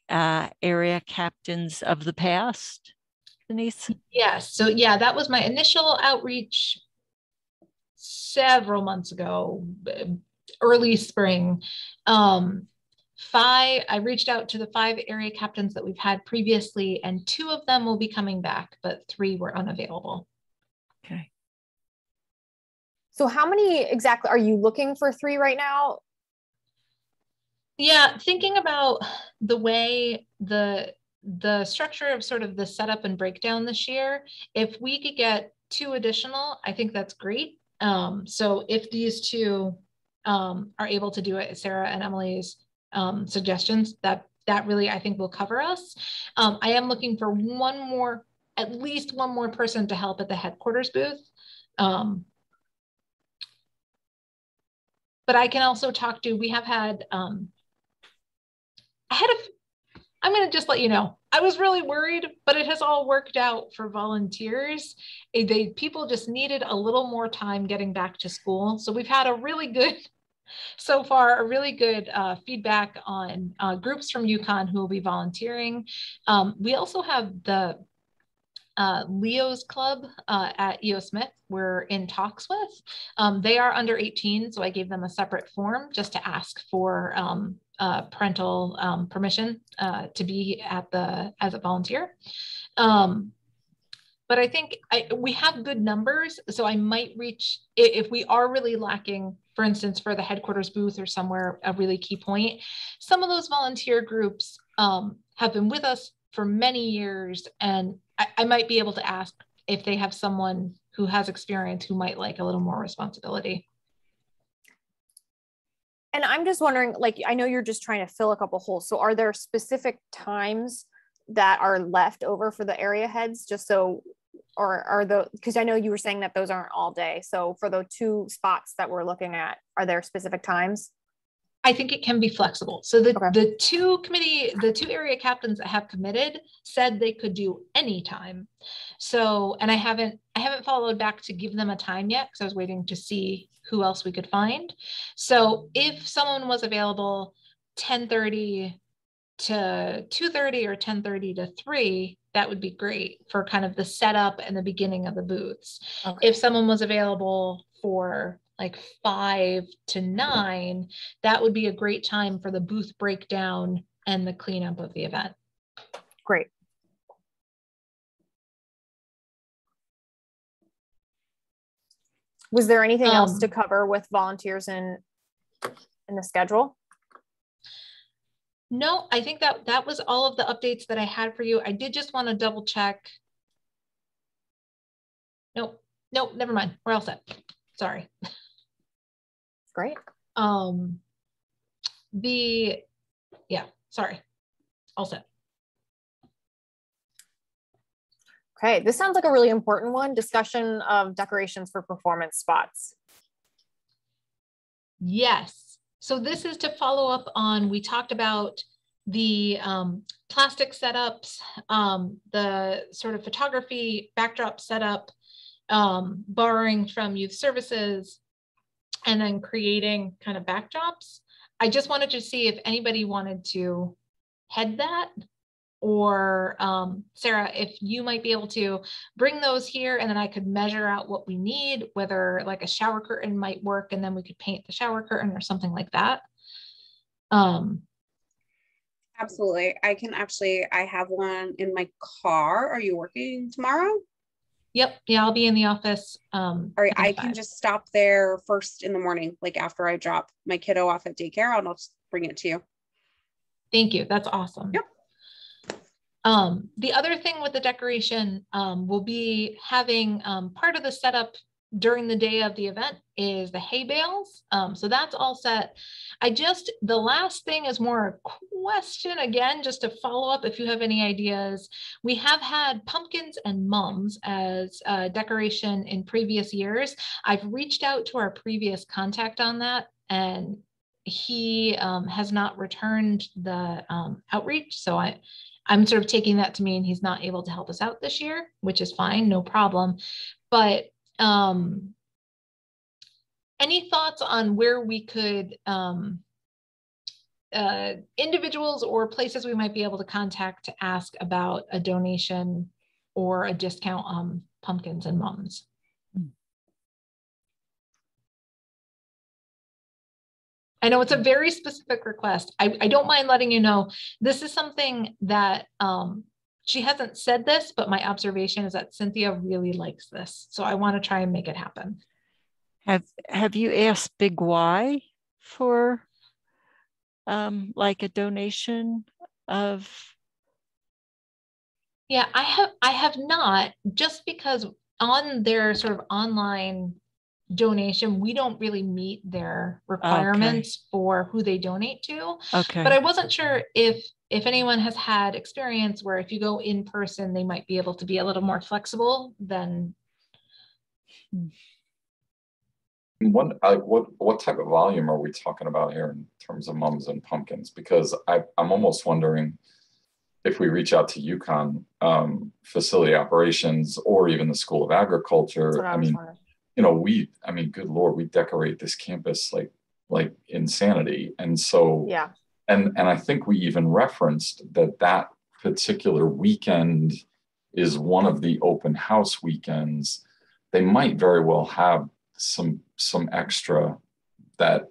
area captains of the past, Denise? Yes. So yeah, that was my initial outreach several months ago, early spring. I reached out to the 5 area captains that we've had previously, and 2 of them will be coming back, but 3 were unavailable. Okay. So how many exactly are you looking for? 3 right now? Yeah, thinking about the way the structure of sort of the setup and breakdown this year, if we could get 2 additional, I think that's great. So if these 2 are able to do it, Sarah and Emily's suggestions, that really I think will cover us. I am looking for at least one more person to help at the headquarters booth. But I can also talk to, we have had, I'm going to just let you know, I was really worried, but it has all worked out for volunteers. People just needed a little more time getting back to school. So we've had a really good feedback on groups from UConn who will be volunteering. We also have the Leo's Club at EO Smith we're in talks with. They are under 18, so I gave them a separate form just to ask for parental permission to be as a volunteer. But I think we have good numbers, so I might reach, if we are really lacking, for instance, for the headquarters booth or somewhere, a really key point, some of those volunteer groups have been with us for many years, and I might be able to ask if they have someone who has experience who might like a little more responsibility. And I'm just wondering, like, I know you're just trying to fill a couple holes. So are there specific times that are left over for the area heads, just so, or are those, because I know you were saying that those aren't all day. So for the 2 spots that we're looking at, are there specific times? I think it can be flexible. So the 2 area captains that have committed said they could do any time. So, and I haven't followed back to give them a time yet because I was waiting to see who else we could find. So if someone was available 10:30 to 2:30 or 10:30 to 3, that would be great for kind of the setup and the beginning of the booths. Okay. If someone was available for like 5 to 9, that would be a great time for the booth breakdown and the cleanup of the event. Great. Was there anything else to cover with volunteers in the schedule? No, I think that was all of the updates that I had for you. I did just want to double check. Nope, never mind. We're all set. Sorry. Great. Sorry. All set. Okay, this sounds like a really important one. Discussion of decorations for performance spots. Yes. So this is to follow up on, we talked about the plastic setups, the sort of photography backdrop setup, borrowing from youth services, and then creating kind of backdrops. I just wanted to see if anybody wanted to head that, or Sarah, if you might be able to bring those here, and then I could measure out what we need, whether like a shower curtain might work, and then we could paint the shower curtain or something like that. Absolutely. I have one in my car. Are you working tomorrow? Yep. Yeah, I'll be in the office. All right. I can just stop there first in the morning, like after I drop my kiddo off at daycare, I'll just bring it to you. Thank you. That's awesome. Yep. The other thing with the decoration, we'll be having part of the setup during the day of the event is the hay bales. So that's all set. The last thing is more a question, again, just to follow up if you have any ideas. We have had pumpkins and mums as decoration in previous years. I've reached out to our previous contact on that, and he has not returned the outreach. So I'm sort of taking that to mean he's not able to help us out this year, which is fine, no problem. But any thoughts on where we could, individuals or places we might be able to contact to ask about a donation or a discount on pumpkins and mums? I know it's a very specific request. I don't mind letting you know, this is something that she hasn't said this, but my observation is that Cynthia really likes this. So I want to try and make it happen. Have you asked Big Y for like a donation of? Yeah, I have not, just because on their sort of online donation, we don't really meet their requirements for who they donate to. Okay. But I wasn't sure if anyone has had experience where if you go in person, they might be able to be a little more flexible than. What type of volume are we talking about here in terms of mums and pumpkins? Because I'm almost wondering if we reach out to UConn facility operations or even the School of Agriculture. I mean, good Lord, we decorate this campus like insanity. And so, yeah. And I think we even referenced that particular weekend is one of the open house weekends. They might very well have some extra that,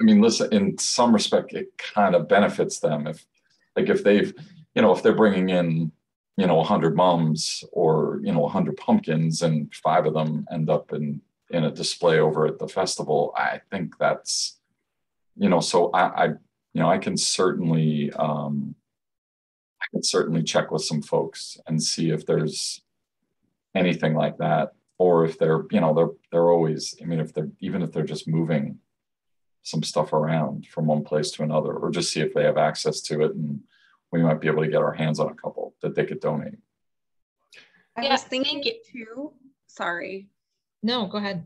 I mean, listen, in some respect, it kind of benefits them if they've, if they're bringing in, 100 mums or, 100 pumpkins and 5 of them end up in a display over at the festival. I think that's, so I can certainly check with some folks and see if there's anything like that, or if they're always, if they're just moving some stuff around from one place to another, or just see if they have access to it, and we might be able to get our hands on a couple that they could donate. I was thinking too, sorry. No, go ahead.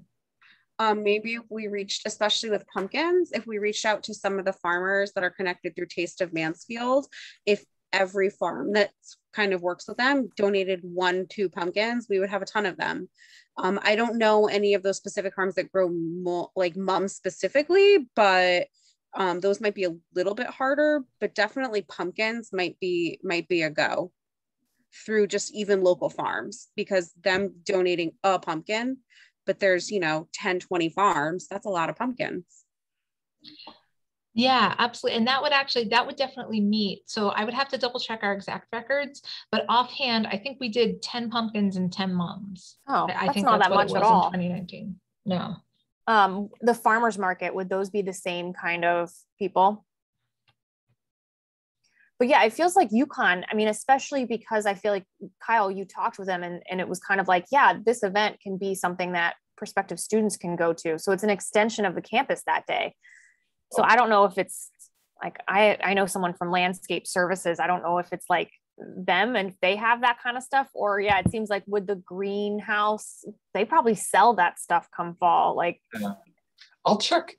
Maybe if we reached, especially with pumpkins, if we reached out to some of the farmers that are connected through Taste of Mansfield, if every farm that kind of works with them donated 1-2 pumpkins, we would have a ton of them. I don't know any of those specific farms that grow like mums specifically, but those might be a little bit harder, but definitely pumpkins might be a go through just even local farms, because them donating a pumpkin, but there's 10-20 farms, that's a lot of pumpkins. Yeah, absolutely. And that would definitely meet. So I would have to double check our exact records, but offhand, I think we did 10 pumpkins and 10 mums. Oh, I think not that's that what much it was at all. in 2019. No. The farmers market, would those be the same kind of people? But yeah, it feels like UConn, especially because I feel like, Kyle, you talked with them and it was kind of like, yeah, this event can be something that prospective students can go to. So it's an extension of the campus that day. So I don't know if it's like, I know someone from landscape services. I don't know if it's like them and if they have that kind of stuff, or yeah, it seems like with the greenhouse, they probably sell that stuff come fall. Like, yeah. I'll check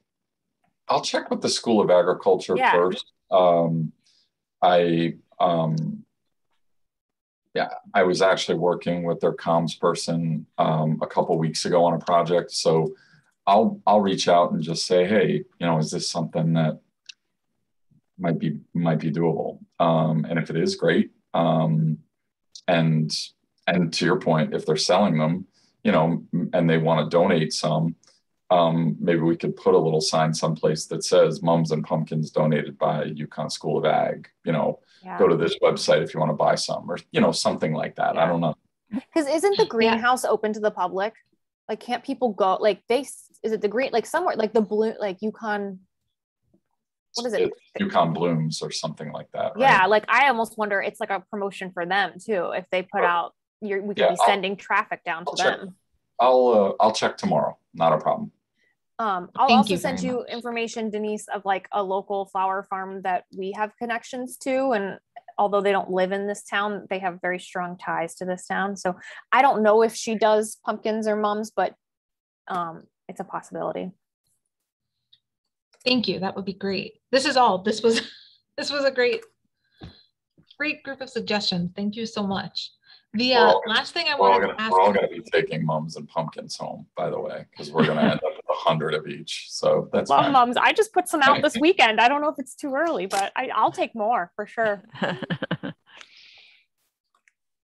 with the School of Agriculture first. I was actually working with their comms person a couple of weeks ago on a project. So I'll reach out and just say, hey, is this something that might be doable? And if it is, great. And to your point, if they're selling them, and they want to donate some, maybe we could put a little sign someplace that says Mums and Pumpkins donated by UConn School of Ag, go to this website if you want to buy some, or, something like that. Yeah. I don't know. Because isn't the greenhouse open to the public? Like, can't people go, like is it the green, like somewhere, like the blue, like UConn, what is it? UConn Blooms or something like that. Right? Yeah. Like, I almost wonder, it's like a promotion for them too. If they put out, we could be sending traffic down to them. I'll check tomorrow. Not a problem. I'll also send you information, Denise, of like a local flower farm that we have connections to. And although they don't live in this town, they have very strong ties to this town. So I don't know if she does pumpkins or mums, but it's a possibility. Thank you. That would be great. This was a great group of suggestions. Thank you so much. The last thing I wanted to ask. We're all going to be taking mums and pumpkins home, by the way, because we're going to end up with 100 of each. So that's fine. Mums. I just put some out this weekend. I don't know if it's too early, but I'll take more for sure.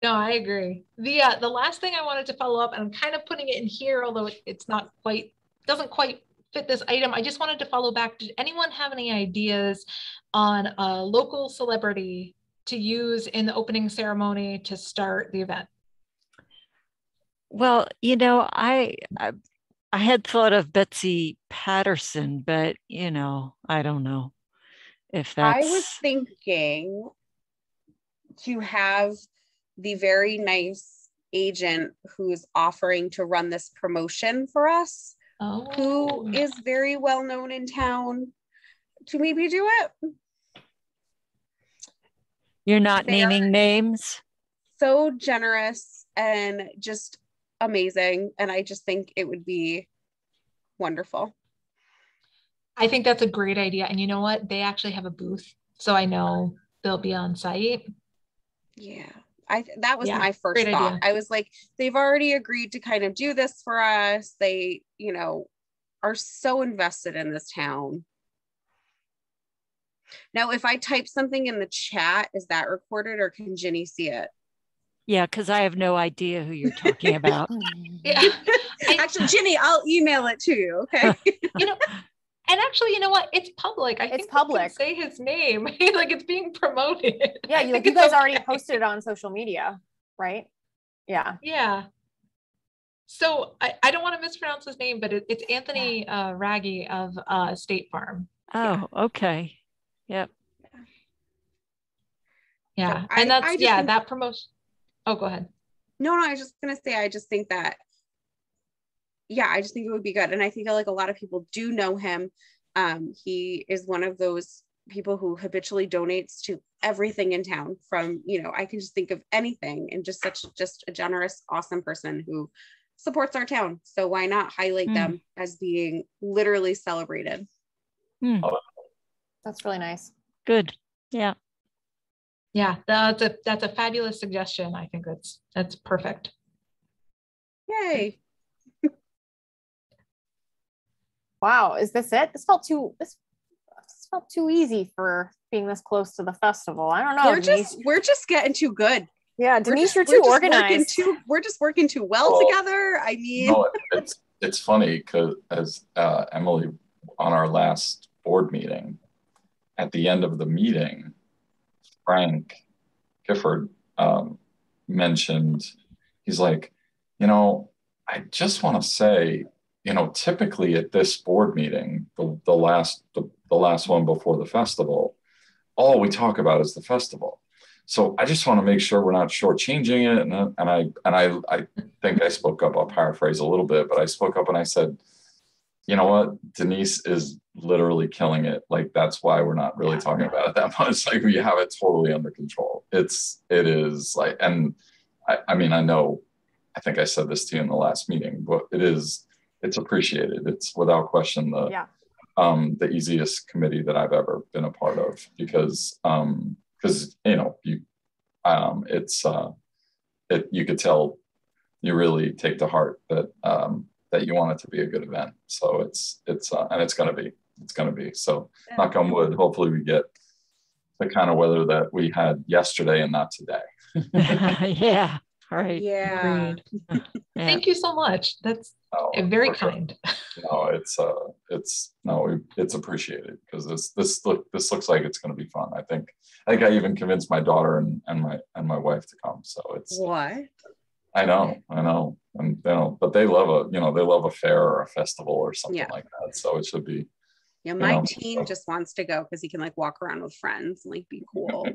No, I agree. The last thing I wanted to follow up, and I'm kind of putting it in here, although it's not quite, doesn't quite fit this item. I just wanted to follow back. Did anyone have any ideas on a local celebrity to use in the opening ceremony to start the event? Well, I had thought of Betsy Patterson, but I don't know if that's. I was thinking to have the very nice agent who's offering to run this promotion for us, who is very well known in town, to maybe do it. You're not naming names? So generous and just amazing. And I just think it would be wonderful. I think that's a great idea. And you know what? They actually have a booth. So I know they'll be on site. Yeah. That was my first thought. Idea. I was like, they've already agreed to kind of do this for us. They, are so invested in this town. Now, if I type something in the chat, is that recorded or can Ginny see it? Yeah, because I have no idea who you're talking about. Yeah. Actually, Ginny, I'll email it to you. Okay. And actually, you know what? It's public. I think public. Say his name. Like, it's being promoted. Yeah, you guys already posted it on social media, right? Yeah. Yeah. So I don't want to mispronounce his name, but it's Anthony Raggi of State Farm. Oh, okay. Yep. Yeah. So and that's, that promotion. Oh, go ahead. No, I was just going to say, I just think that, I just think it would be good. And I think like a lot of people do know him. He is one of those people who habitually donates to everything in town from, I can just think of anything, and just a generous, awesome person who supports our town. So why not highlight them as being literally celebrated? That's really nice. Good. Yeah. Yeah, that's a fabulous suggestion. I think that's perfect. Yay. Wow, is this it? This felt too easy for being this close to the festival. I don't know. We're just getting too good. Yeah, Denise, you're too organized. We're just working too well together. I mean, it's funny because as Emily on our last board meeting, at the end of the meeting, Frank Gifford mentioned, he's like, I just want to say, typically at this board meeting, the last one before the festival, all we talk about is the festival. So I just want to make sure we're not shortchanging it. And I think I spoke up. I'll paraphrase a little bit, but I spoke up and I said, you know what? Denise is literally killing it. Like, that's why we're not really talking about it that much. Like, we have it totally under control. It is like, and I mean, I think I said this to you in the last meeting, but it's appreciated. It's without question the easiest committee that I've ever been a part of, because you could tell you really take to heart that you want it to be a good event. So it's going to be. So knock on wood, hopefully we get the kind of weather that we had yesterday and not today. Yeah. Right. Yeah. Thank you so much. That's very kind. No, it's appreciated, because this looks like it's going to be fun. I think I even convinced my daughter and my wife to come. So it's what? I know, and but they love a fair or a festival or something like that. So it should be. Yeah, my teen just wants to go because he can like walk around with friends and like be cool.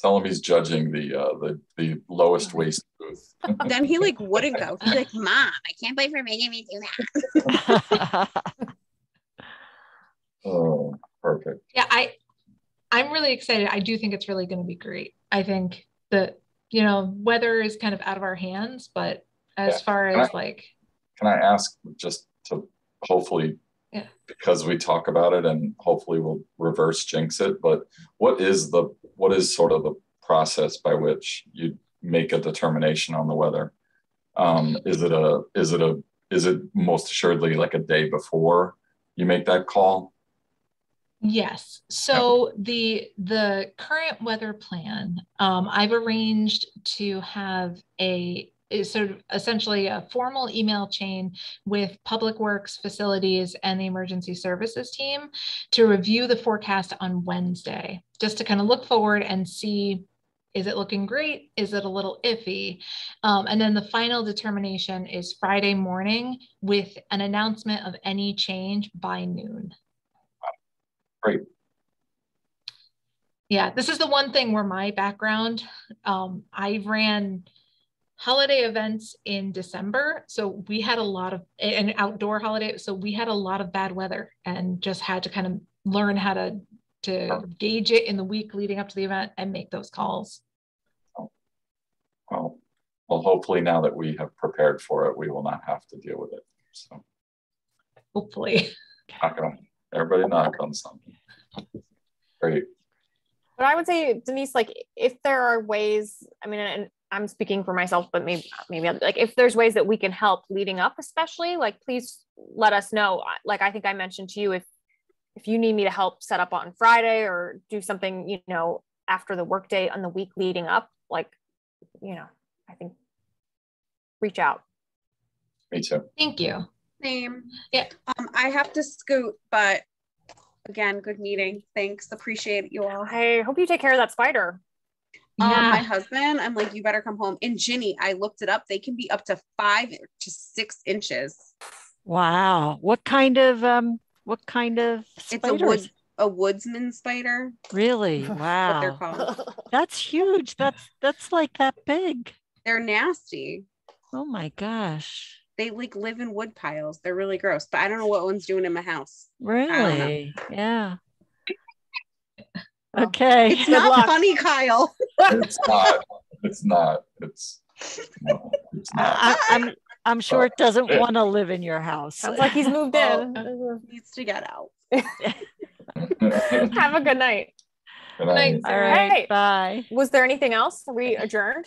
Tell him he's judging the lowest waist booth. Then he like wouldn't go. He's like, Mom, I can't believe you're making me do that. Oh, perfect. Yeah, I'm really excited. I do think it's really going to be great. I think that, weather is kind of out of our hands, but as far as can I ask, just to hopefully, because we talk about it and hopefully we'll reverse jinx it, but what is sort of the process by which you make a determination on the weather? Is it most assuredly like a day before you make that call? Yes. So the current weather plan, I've arranged to have is sort of essentially a formal email chain with Public Works, Facilities, and the Emergency Services team to review the forecast on Wednesday, just to kind of look forward and see, is it looking great? Is it a little iffy? And then the final determination is Friday morning with an announcement of any change by noon. Great. Yeah, this is the one thing where my background, I ran holiday events in December. So we had a lot of an outdoor holiday. So we had a lot of bad weather and just had to kind of learn how to gauge it in the week leading up to the event and make those calls. Well, hopefully now that we have prepared for it, we will not have to deal with it. So hopefully. Everybody knock on something. Great. But I would say, Denise, like if there are ways, I mean, and I'm speaking for myself, but maybe like if there's ways that we can help leading up, especially, like, please let us know. Like, I think I mentioned to you, if you need me to help set up on Friday or do something, after the workday on the week leading up, like, I think reach out. Me too. Thank you. Same. Yeah. I have to scoot, but again, good meeting. Thanks. Appreciate you all. I hope you take care of that spider. Yeah. My husband, I'm like, you better come home. And Ginny, I looked it up. They can be up to 5 to 6 inches. Wow. What kind of spider? It's a woodsman spider. Really? Wow. What they're called. That's huge. That's like that big. They're nasty. Oh my gosh. They like live in wood piles. They're really gross, but I don't know what one's doing in my house. Really? Yeah. Okay. It's not funny, Kyle. It's not. It's not. I'm sure it doesn't want to live in your house. Sounds like he's moved in. Needs to get out. Have a good night. Good night. All right. Hey, bye. Was there anything else? Are we adjourned?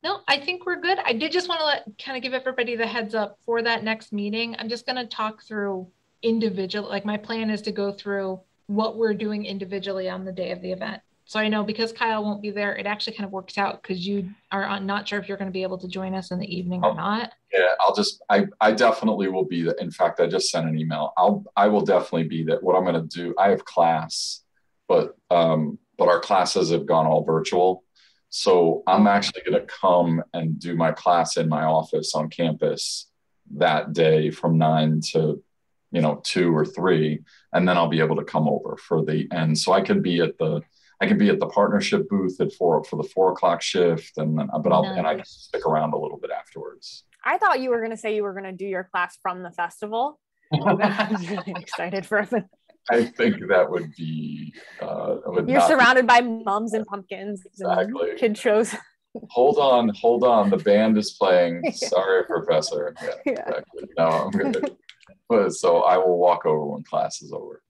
No, I think we're good. I did just want to kind of give everybody the heads up for that next meeting. I'm just going to talk through individual, like my plan is to go through what we're doing individually on the day of the event. So I know because Kyle won't be there, it actually kind of works out because you are not sure if you're going to be able to join us in the evening or not. Yeah, I definitely will be there. In fact, I just sent an email. I will definitely be there. What I'm going to do, I have class, but our classes have gone all virtual. So I'm actually going to come and do my class in my office on campus that day from 9 to 2 or 3, and then I'll be able to come over for the end. So I can be at the partnership booth at 4 for the 4 o'clock shift, and I can stick around a little bit afterwards. I thought you were going to say you were going to do your class from the festival. I was really excited for it. I think that would be. You're surrounded by mums and pumpkins. Exactly. And kid shows. Hold on. The band is playing. Yeah. Sorry, Professor. Yeah, Yeah. exactly. No, I'm good. But so I will walk over when class is over.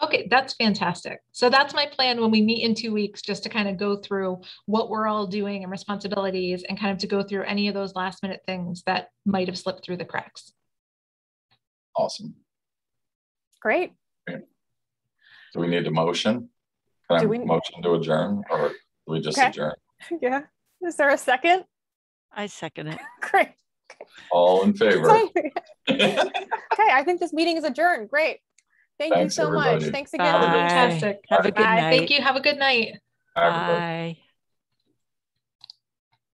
Okay, that's fantastic. So that's my plan when we meet in 2 weeks, just to kind of go through what we're all doing and responsibilities, and kind of to go through any of those last minute things that might have slipped through the cracks. Awesome. Great. Okay. Do we need a motion? Can I motion to adjourn, or do we just adjourn? Yeah. Is there a second? I second it. Great. All in favor? Okay, I think this meeting is adjourned. Great. Thanks you so everybody. much. Thanks again. Fantastic. Have a good night. Thank you. Have a good night. Bye.